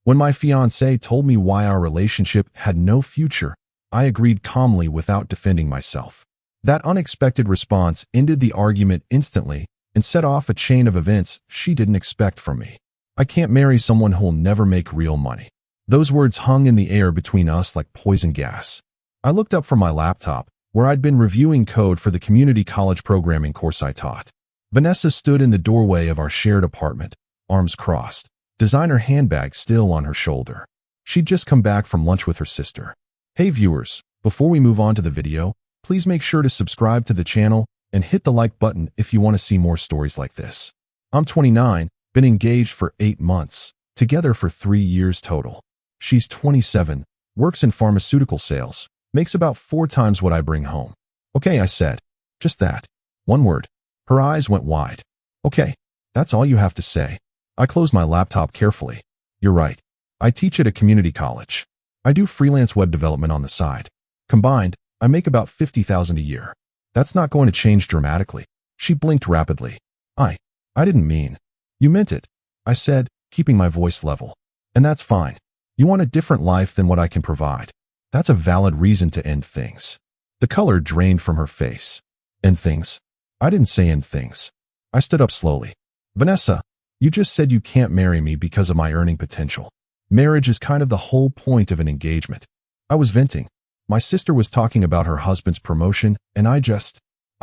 When my fiancée told me why our relationship had no future, I agreed calmly without defending myself. That unexpected response ended the argument instantly and set off a chain of events she didn't expect from me. I can't marry someone who'll never make real money. Those words hung in the air between us like poison gas. I looked up from my laptop, where I'd been reviewing code for the community college programming course I taught. Vanessa stood in the doorway of our shared apartment, arms crossed, designer handbag still on her shoulder. She'd just come back from lunch with her sister. Hey viewers, before we move on to the video, please make sure to subscribe to the channel and hit the like button if you want to see more stories like this. I'm 29, been engaged for 8 months, together for 3 years total. She's 27, works in pharmaceutical sales, makes about 4 times what I bring home. Okay, I said. Just that. One word. Her eyes went wide. Okay, that's all you have to say. I closed my laptop carefully. You're right. I teach at a community college. I do freelance web development on the side. Combined, I make about $50,000 a year. That's not going to change dramatically. She blinked rapidly. I didn't mean. You meant it, I said, keeping my voice level. And that's fine. You want a different life than what I can provide. That's a valid reason to end things. The color drained from her face. End things? I didn't say end things. I stood up slowly. Vanessa, you just said you can't marry me because of my earning potential. Marriage is kind of the whole point of an engagement. I was venting. My sister was talking about her husband's promotion, and I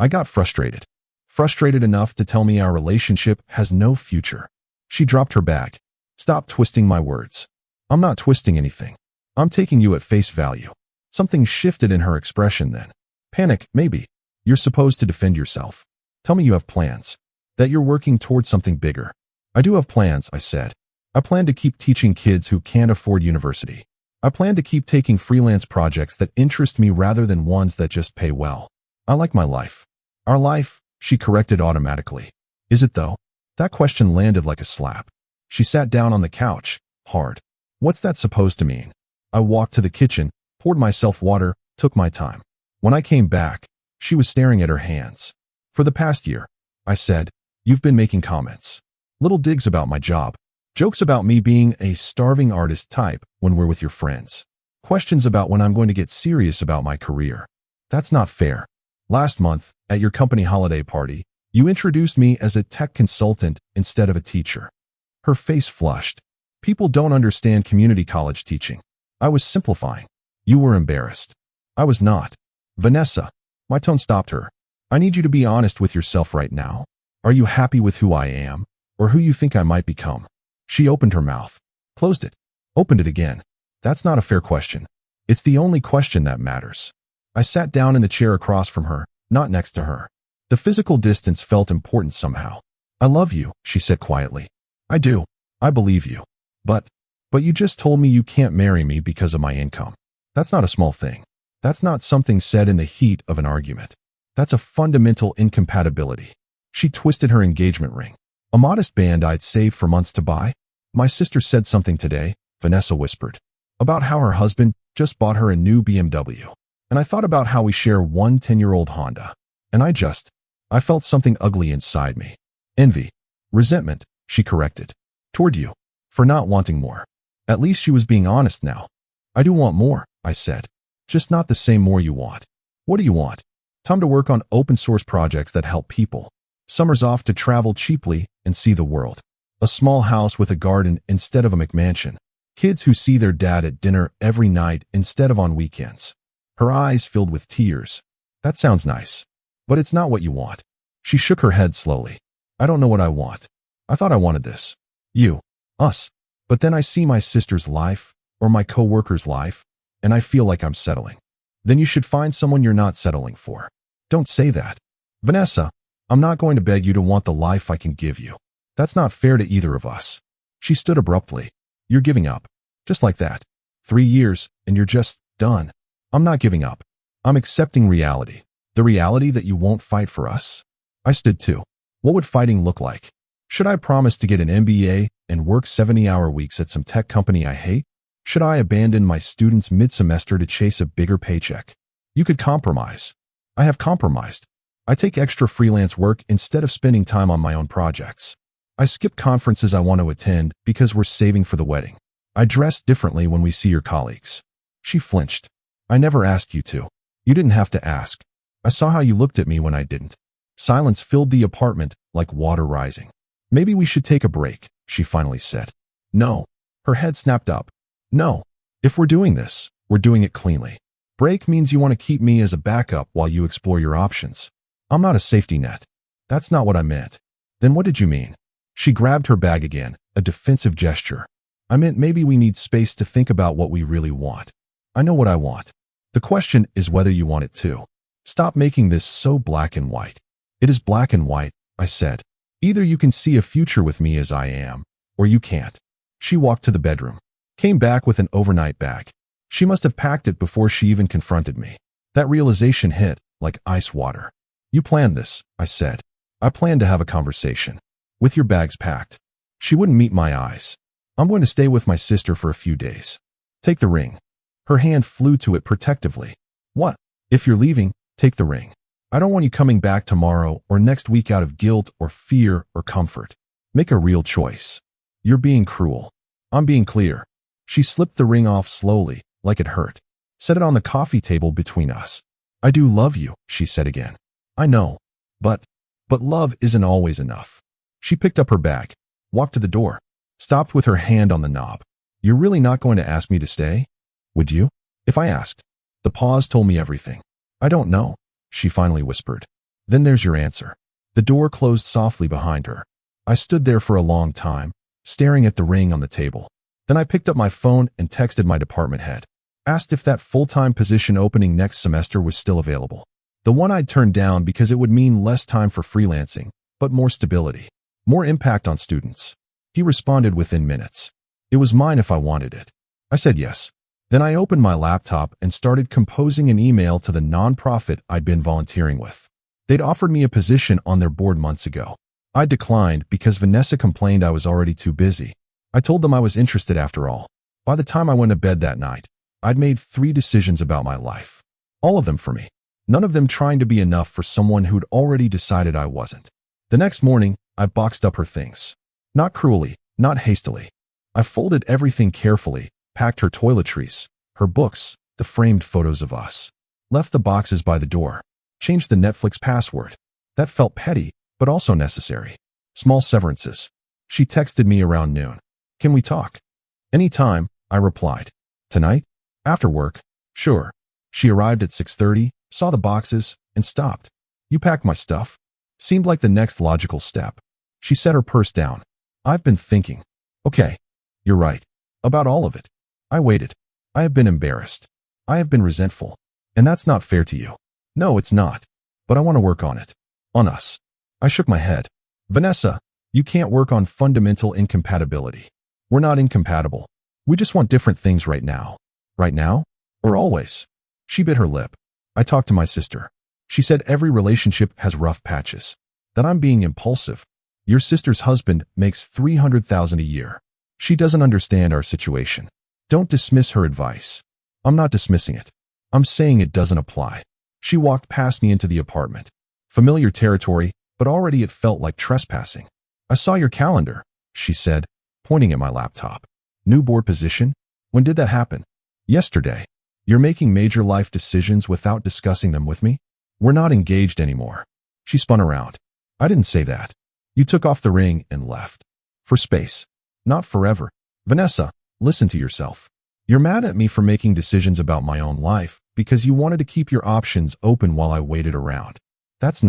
got frustrated. Frustrated enough to tell me our relationship has no future. She dropped her bag. Stop twisting my words. I'm not twisting anything. I'm taking you at face value. Something shifted in her expression then. Panic, maybe. You're supposed to defend yourself. Tell me you have plans. That you're working towards something bigger. I do have plans, I said. I plan to keep teaching kids who can't afford university. I plan to keep taking freelance projects that interest me rather than ones that just pay well. I like my life. Our life, she corrected automatically. Is it though? That question landed like a slap. She sat down on the couch, hard. What's that supposed to mean? I walked to the kitchen, poured myself water, took my time. When I came back, she was staring at her hands. For the past year, I said, you've been making comments. Little digs about my job. Jokes about me being a starving artist type when we're with your friends. Questions about when I'm going to get serious about my career. That's not fair. Last month, at your company holiday party, you introduced me as a tech consultant instead of a teacher. Her face flushed. People don't understand community college teaching. I was simplifying. You were embarrassed. I was not. Vanessa. My tone stopped her. I need you to be honest with yourself right now. Are you happy with who I am, or who you think I might become? She opened her mouth, closed it, opened it again. That's not a fair question. It's the only question that matters. I sat down in the chair across from her, not next to her. The physical distance felt important somehow. I love you, she said quietly. I do. I believe you. But you just told me you can't marry me because of my income. That's not a small thing. That's not something said in the heat of an argument. That's a fundamental incompatibility. She twisted her engagement ring. A modest band I'd saved for months to buy. My sister said something today, Vanessa whispered, about how her husband just bought her a new BMW. And I thought about how we share one 10-year-old Honda. And I felt something ugly inside me. Envy. Resentment, she corrected. Toward you. For not wanting more. At least she was being honest now. I do want more, I said. Just not the same more you want. What do you want? Time to work on open source projects that help people. Summers off to travel cheaply and see the world. A small house with a garden instead of a McMansion. Kids who see their dad at dinner every night instead of on weekends. Her eyes filled with tears. That sounds nice. But it's not what you want. She shook her head slowly. I don't know what I want. I thought I wanted this. You. Us. But then I see my sister's life, or my coworker's life, and I feel like I'm settling. Then you should find someone you're not settling for. Don't say that. Vanessa, I'm not going to beg you to want the life I can give you. That's not fair to either of us. She stood abruptly. You're giving up. Just like that. 3 years, and you're just done. I'm not giving up. I'm accepting reality. The reality that you won't fight for us. I stood too. What would fighting look like? Should I promise to get an MBA and work 70-hour weeks at some tech company I hate? Should I abandon my students mid-semester to chase a bigger paycheck? You could compromise. I have compromised. I take extra freelance work instead of spending time on my own projects. I skip conferences I want to attend because we're saving for the wedding. I dress differently when we see your colleagues. She flinched. I never asked you to. You didn't have to ask. I saw how you looked at me when I didn't. Silence filled the apartment like water rising. Maybe we should take a break, she finally said. No. Her head snapped up. No. If we're doing this, we're doing it cleanly. Break means you want to keep me as a backup while you explore your options. I'm not a safety net. That's not what I meant. Then what did you mean? She grabbed her bag again, a defensive gesture. I meant maybe we need space to think about what we really want. I know what I want. The question is whether you want it too. Stop making this so black and white. It is black and white, I said. Either you can see a future with me as I am, or you can't. She walked to the bedroom, came back with an overnight bag. She must have packed it before she even confronted me. That realization hit like ice water. You planned this, I said. I planned to have a conversation. With your bags packed. She wouldn't meet my eyes. I'm going to stay with my sister for a few days. Take the ring. Her hand flew to it protectively. What? If you're leaving, take the ring. I don't want you coming back tomorrow or next week out of guilt or fear or comfort. Make a real choice. You're being cruel. I'm being clear. She slipped the ring off slowly, like it hurt. Set it on the coffee table between us. I do love you, she said again. I know. But love isn't always enough. She picked up her bag, walked to the door, stopped with her hand on the knob. You're really not going to ask me to stay? Would you? If I asked. The pause told me everything. I don't know, she finally whispered. Then there's your answer. The door closed softly behind her. I stood there for a long time, staring at the ring on the table. Then I picked up my phone and texted my department head. Asked if that full-time position opening next semester was still available. The one I'd turned down because it would mean less time for freelancing, but more stability, more impact on students. He responded within minutes. It was mine if I wanted it. I said yes. Then I opened my laptop and started composing an email to the nonprofit I'd been volunteering with. They'd offered me a position on their board months ago. I declined because Vanessa complained I was already too busy. I told them I was interested after all. By the time I went to bed that night, I'd made 3 decisions about my life. All of them for me. None of them trying to be enough for someone who'd already decided I wasn't. The next morning, I boxed up her things. Not cruelly, not hastily. I folded everything carefully, packed her toiletries, her books, the framed photos of us. Left the boxes by the door. Changed the Netflix password. That felt petty, but also necessary. Small severances. She texted me around noon. Can we talk? Anytime, I replied. Tonight? After work? Sure. She arrived at 6:30, saw the boxes, and stopped. You packed my stuff? Seemed like the next logical step. She set her purse down. I've been thinking. Okay. You're right. About all of it. I waited. I have been embarrassed. I have been resentful. And that's not fair to you. No, it's not. But I want to work on it. On us. I shook my head. Vanessa, you can't work on fundamental incompatibility. We're not incompatible. We just want different things right now. Right now? Or always? She bit her lip. I talked to my sister. She said every relationship has rough patches. That I'm being impulsive. Your sister's husband makes $300,000 a year. She doesn't understand our situation. Don't dismiss her advice. I'm not dismissing it. I'm saying it doesn't apply. She walked past me into the apartment. Familiar territory, but already it felt like trespassing. I saw your calendar, she said, pointing at my laptop. New board position? When did that happen? Yesterday. You're making major life decisions without discussing them with me? We're not engaged anymore. She spun around. I didn't say that. You took off the ring and left. For space. Not forever. Vanessa, listen to yourself. You're mad at me for making decisions about my own life because you wanted to keep your options open while I waited around. That's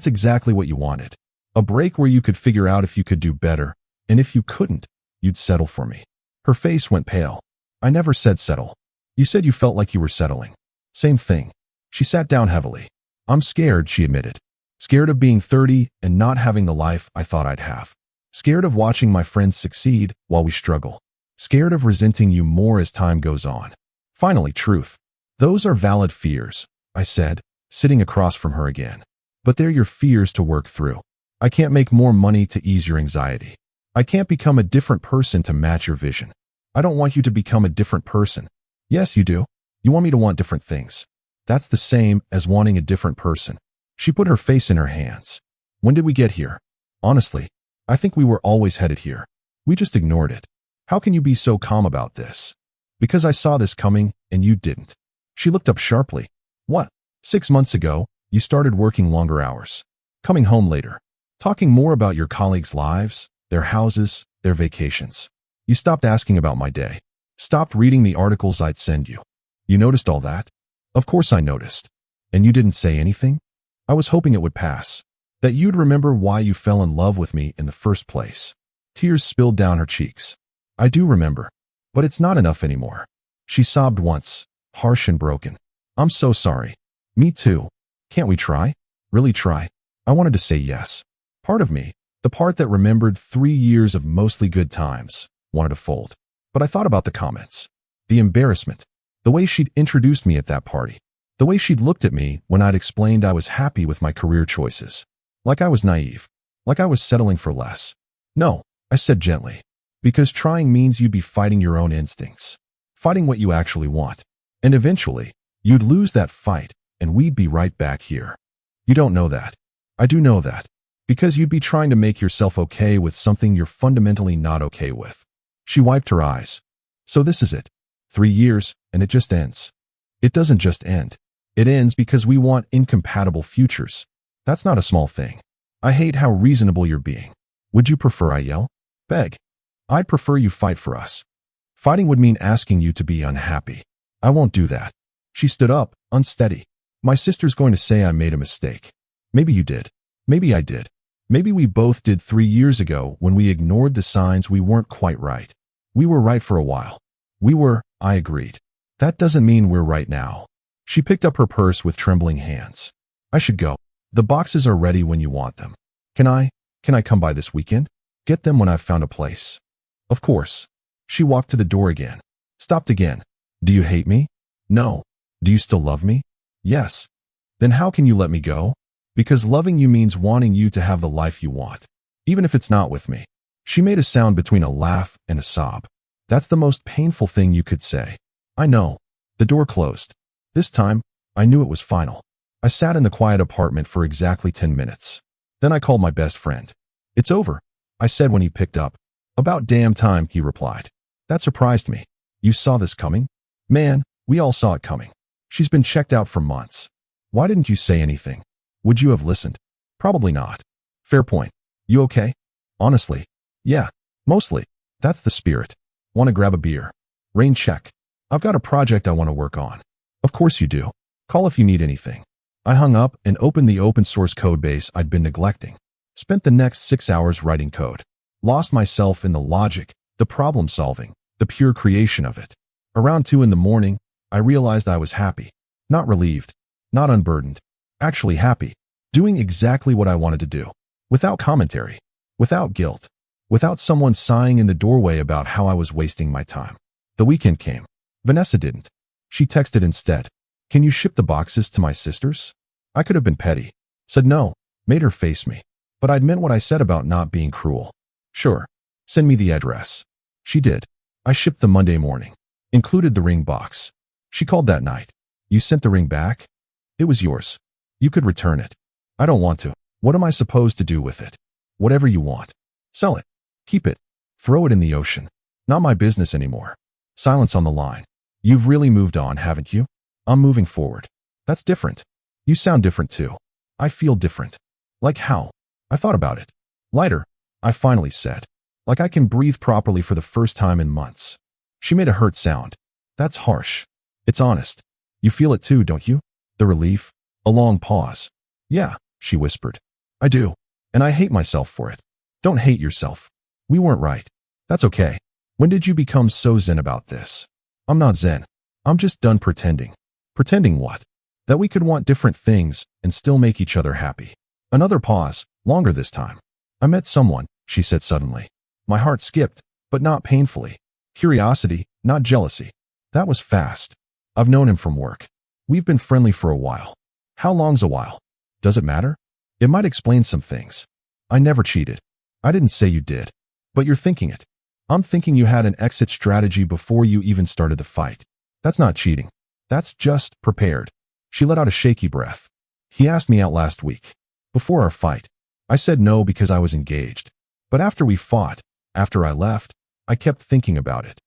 exactly what you wanted. A break where you could figure out if you could do better, and if you couldn't, you'd settle for me. Her face went pale. I never said settle. You said you felt like you were settling. Same thing. She sat down heavily. I'm scared, she admitted. Scared of being 30 and not having the life I thought I'd have. Scared of watching my friends succeed while we struggle. Scared of resenting you more as time goes on. Finally, truth. Those are valid fears, I said, sitting across from her again. But they're your fears to work through. I can't make more money to ease your anxiety. I can't become a different person to match your vision. I don't want you to become a different person. Yes, you do. You want me to want different things. That's the same as wanting a different person. She put her face in her hands. When did we get here? Honestly, I think we were always headed here. We just ignored it. How can you be so calm about this? Because I saw this coming and you didn't. She looked up sharply. What? 6 months ago, you started working longer hours. Coming home later. Talking more about your colleagues' lives, their houses, their vacations. You stopped asking about my day. Stopped reading the articles I'd send you. You noticed all that? Of course I noticed. And you didn't say anything? I was hoping it would pass. That you'd remember why you fell in love with me in the first place. Tears spilled down her cheeks. I do remember. But it's not enough anymore. She sobbed once, harsh and broken. I'm so sorry. Me too. Can't we try? Really try? I wanted to say yes. Part of me, the part that remembered 3 years of mostly good times, wanted to fold. But I thought about the comments. The embarrassment. The way she'd introduced me at that party. The way she'd looked at me when I'd explained I was happy with my career choices. Like I was naive. Like I was settling for less. No, I said gently. Because trying means you'd be fighting your own instincts. Fighting what you actually want. And eventually, you'd lose that fight, and we'd be right back here. You don't know that. I do know that. Because you'd be trying to make yourself okay with something you're fundamentally not okay with. She wiped her eyes. So this is it. 3 years, and it just ends. It doesn't just end. It ends because we want incompatible futures. That's not a small thing. I hate how reasonable you're being. Would you prefer I yell? Beg? I'd prefer you fight for us. Fighting would mean asking you to be unhappy. I won't do that. She stood up, unsteady. My sister's going to say I made a mistake. Maybe you did. Maybe I did. Maybe we both did 3 years ago when we ignored the signs we weren't quite right. We were right for a while. We were, I agreed. That doesn't mean we're right now. She picked up her purse with trembling hands. I should go. The boxes are ready when you want them. Can I come by this weekend? Get them when I've found a place. Of course. She walked to the door again. Stopped again. Do you hate me? No. Do you still love me? Yes. Then how can you let me go? Because loving you means wanting you to have the life you want. Even if it's not with me. She made a sound between a laugh and a sob. That's the most painful thing you could say. I know. The door closed. This time, I knew it was final. I sat in the quiet apartment for exactly 10 minutes. Then I called my best friend. It's over, I said when he picked up. About damn time, he replied. That surprised me. You saw this coming? Man, we all saw it coming. She's been checked out for months. Why didn't you say anything? Would you have listened? Probably not. Fair point. You okay? Honestly. Yeah, mostly. That's the spirit. Want to grab a beer? Rain check. I've got a project I want to work on. Of course you do. Call if you need anything. I hung up and opened the open source code base I'd been neglecting. Spent the next 6 hours writing code. Lost myself in the logic, the problem solving, the pure creation of it. Around 2 in the morning, I realized I was happy. Not relieved. Not unburdened. Actually happy. Doing exactly what I wanted to do. Without commentary. Without guilt. Without someone sighing in the doorway about how I was wasting my time. The weekend came. Vanessa didn't. She texted instead. Can you ship the boxes to my sister's? I could have been petty. Said no. Made her face me. But I'd meant what I said about not being cruel. Sure. Send me the address. She did. I shipped the Monday morning. Included the ring box. She called that night. You sent the ring back? It was yours. You could return it. I don't want to. What am I supposed to do with it? Whatever you want. Sell it. Keep it. Throw it in the ocean. Not my business anymore. Silence on the line. You've really moved on, haven't you? I'm moving forward. That's different. You sound different too. I feel different. Like how? I thought about it. Lighter, I finally said. Like I can breathe properly for the first time in months. She made a hurt sound. That's harsh. It's honest. You feel it too, don't you? The relief. A long pause. Yeah, she whispered. I do. And I hate myself for it. Don't hate yourself. We weren't right. That's okay. When did you become so zen about this? I'm not zen. I'm just done pretending. Pretending what? That we could want different things and still make each other happy. Another pause, longer this time. I met someone, she said suddenly. My heart skipped, but not painfully. Curiosity, not jealousy. That was fast. I've known him from work. We've been friendly for a while. How long's a while? Does it matter? It might explain some things. I never cheated. I didn't say you did. But you're thinking it. I'm thinking you had an exit strategy before you even started the fight. That's not cheating. That's just prepared. She let out a shaky breath. He asked me out last week. Before our fight. I said no because I was engaged. But after we fought, after I left, I kept thinking about it.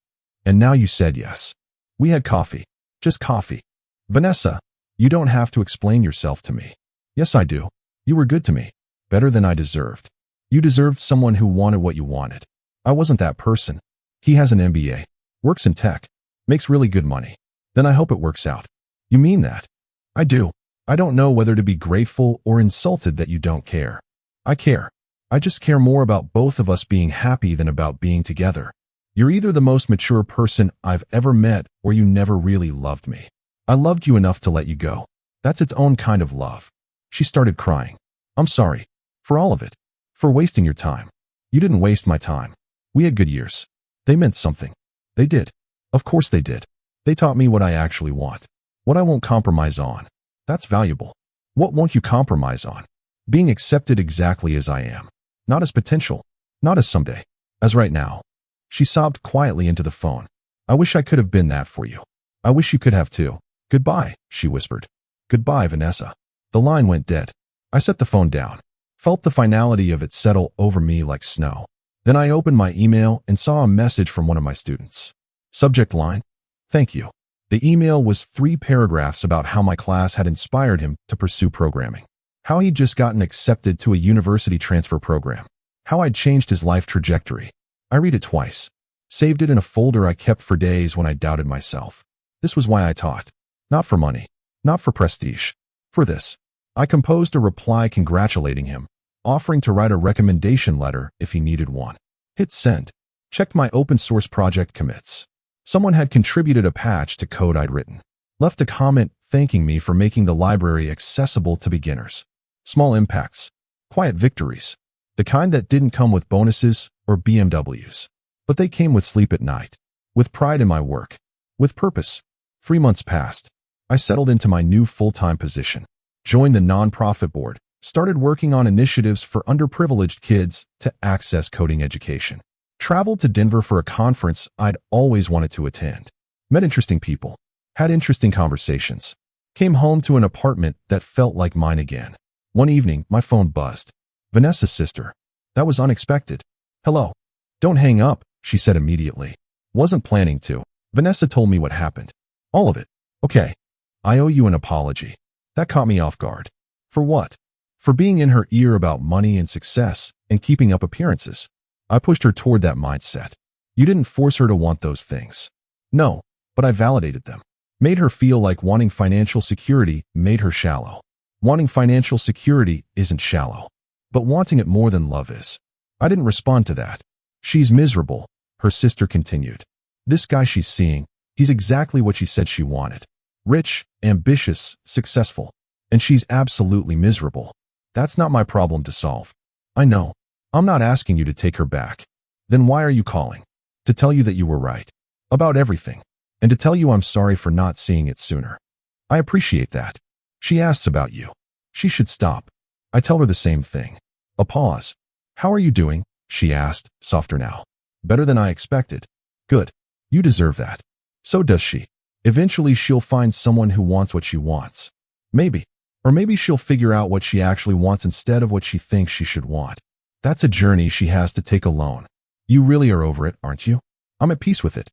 And now you said yes. We had coffee. Just coffee. Vanessa, you don't have to explain yourself to me. Yes, I do. You were good to me. Better than I deserved. You deserved someone who wanted what you wanted. I wasn't that person. He has an MBA. Works in tech. Makes really good money. Then I hope it works out. You mean that? I do. I don't know whether to be grateful or insulted that you don't care. I care. I just care more about both of us being happy than about being together. You're either the most mature person I've ever met or you never really loved me. I loved you enough to let you go. That's its own kind of love. She started crying. I'm sorry. For all of it. For wasting your time. You didn't waste my time. We had good years. They meant something. They did. Of course they did. They taught me what I actually want. What I won't compromise on. That's valuable. What won't you compromise on? Being accepted exactly as I am. Not as potential. Not as someday. As right now. She sobbed quietly into the phone. I wish I could have been that for you. I wish you could have too. Goodbye, she whispered. Goodbye, Vanessa. The line went dead. I set the phone down. Felt the finality of it settle over me like snow. Then I opened my email and saw a message from one of my students. Subject line: Thank you. The email was 3 paragraphs about how my class had inspired him to pursue programming. How he'd just gotten accepted to a university transfer program. How I'd changed his life trajectory. I read it twice. Saved it in a folder I kept for days when I doubted myself. This was why I taught. Not for money. Not for prestige. For this. I composed a reply congratulating him, offering to write a recommendation letter if he needed one. Hit send. Checked my open source project commits. Someone had contributed a patch to code I'd written. Left a comment thanking me for making the library accessible to beginners. Small impacts. Quiet victories. The kind that didn't come with bonuses or BMWs. But they came with sleep at night. With pride in my work. With purpose. 3 months passed. I settled into my new full-time position. Joined the nonprofit board. Started working on initiatives for underprivileged kids to access coding education. Traveled to Denver for a conference I'd always wanted to attend. Met interesting people. Had interesting conversations. Came home to an apartment that felt like mine again. One evening, my phone buzzed. Vanessa's sister. That was unexpected. Hello. Don't hang up, she said immediately. Wasn't planning to. Vanessa told me what happened. All of it. Okay. I owe you an apology. That caught me off guard. For what? For being in her ear about money and success and keeping up appearances. I pushed her toward that mindset. You didn't force her to want those things. No, but I validated them. Made her feel like wanting financial security made her shallow. Wanting financial security isn't shallow. But wanting it more than love is. I didn't respond to that. She's miserable, her sister continued. This guy she's seeing, he's exactly what she said she wanted. Rich, ambitious, successful. And she's absolutely miserable. That's not my problem to solve. I know. I'm not asking you to take her back. Then why are you calling? To tell you that you were right. About everything. And to tell you I'm sorry for not seeing it sooner. I appreciate that. She asks about you. She should stop. I tell her the same thing. A pause. How are you doing? She asked, softer now. Better than I expected. Good. You deserve that. So does she. Eventually she'll find someone who wants what she wants. Maybe. Or maybe she'll figure out what she actually wants instead of what she thinks she should want. That's a journey she has to take alone. You really are over it, aren't you? I'm at peace with it.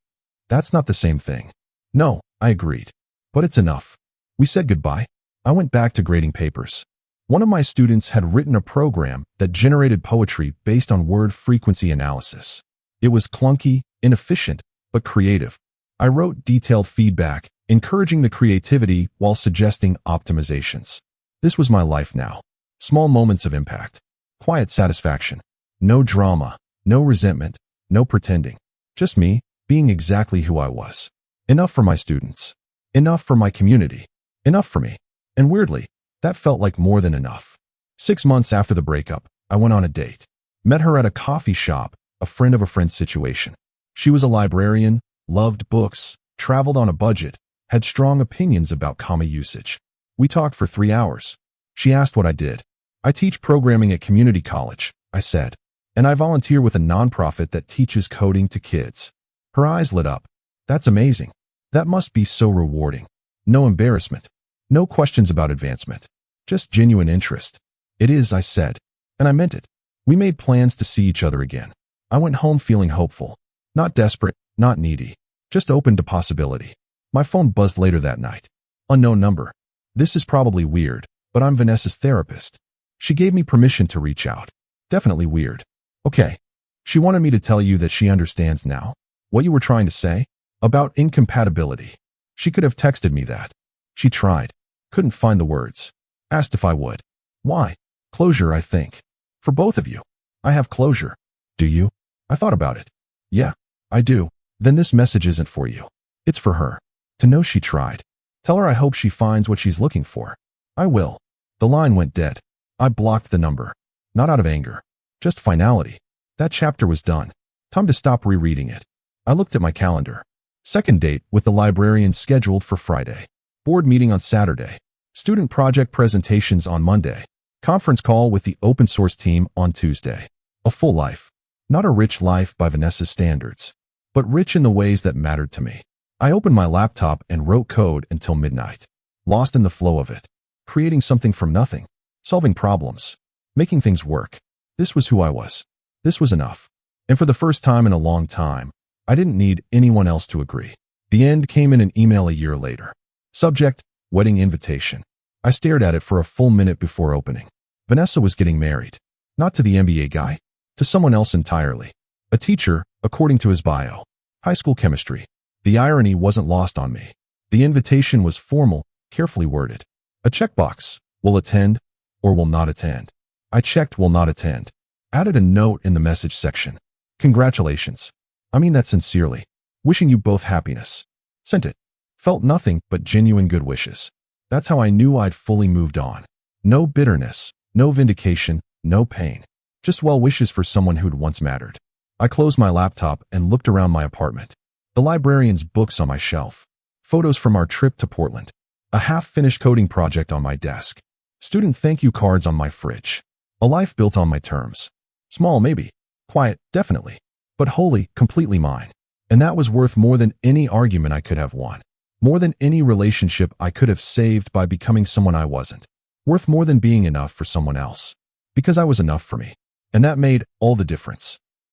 That's not the same thing. No, I agreed. But it's enough. We said goodbye. I went back to grading papers. One of my students had written a program that generated poetry based on word frequency analysis. It was clunky, inefficient, but creative. I wrote detailed feedback, encouraging the creativity while suggesting optimizations. This was my life now. Small moments of impact. Quiet satisfaction. No drama, no resentment, no pretending. Just me, being exactly who I was. Enough for my students. Enough for my community. Enough for me. And weirdly, that felt like more than enough. 6 months after the breakup, I went on a date. Met her at a coffee shop, a friend of a friend situation. She was a librarian, loved books, traveled on a budget, had strong opinions about comma usage. We talked for 3 hours. She asked what I did. I teach programming at community college, I said. And I volunteer with a nonprofit that teaches coding to kids. Her eyes lit up. That's amazing. That must be so rewarding. No embarrassment. No questions about advancement. Just genuine interest. It is, I said. And I meant it. We made plans to see each other again. I went home feeling hopeful. Not desperate, not needy. Just open to possibility. My phone buzzed later that night. Unknown number. This is probably weird, but I'm Vanessa's therapist. She gave me permission to reach out. Definitely weird. Okay. She wanted me to tell you that she understands now. What you were trying to say? About incompatibility. She could have texted me that. She tried. Couldn't find the words. Asked if I would. Why? Closure, I think. For both of you. I have closure. Do you? I thought about it. Yeah, I do. Then this message isn't for you. It's for her. To know she tried. Tell her I hope she finds what she's looking for. I will. The line went dead. I blocked the number. Not out of anger. Just finality. That chapter was done. Time to stop rereading it. I looked at my calendar. Second date with the librarian scheduled for Friday. Board meeting on Saturday. Student project presentations on Monday. Conference call with the open source team on Tuesday. A full life. Not a rich life by Vanessa's standards, but rich in the ways that mattered to me. I opened my laptop and wrote code until midnight. Lost in the flow of it. Creating something from nothing. Solving problems. Making things work. This was who I was. This was enough. And for the first time in a long time, I didn't need anyone else to agree. The end came in an email a year later. Subject, wedding invitation. I stared at it for a full minute before opening. Vanessa was getting married. Not to the MBA guy. To someone else entirely. A teacher, according to his bio. High school chemistry. The irony wasn't lost on me. The invitation was formal, carefully worded. A checkbox. Will attend or will not attend. I checked will not attend. Added a note in the message section. Congratulations. I mean that sincerely. Wishing you both happiness. Sent it. Felt nothing but genuine good wishes. That's how I knew I'd fully moved on. No bitterness, no vindication, no pain. Just well wishes for someone who'd once mattered. I closed my laptop and looked around my apartment. The librarian's books on my shelf. Photos from our trip to Portland. A half-finished coding project on my desk. Student thank you cards on my fridge. A life built on my terms. Small, maybe. Quiet, definitely. But wholly, completely mine. And that was worth more than any argument I could have won. More than any relationship I could have saved by becoming someone I wasn't. Worth more than being enough for someone else. Because I was enough for me. And that made all the difference.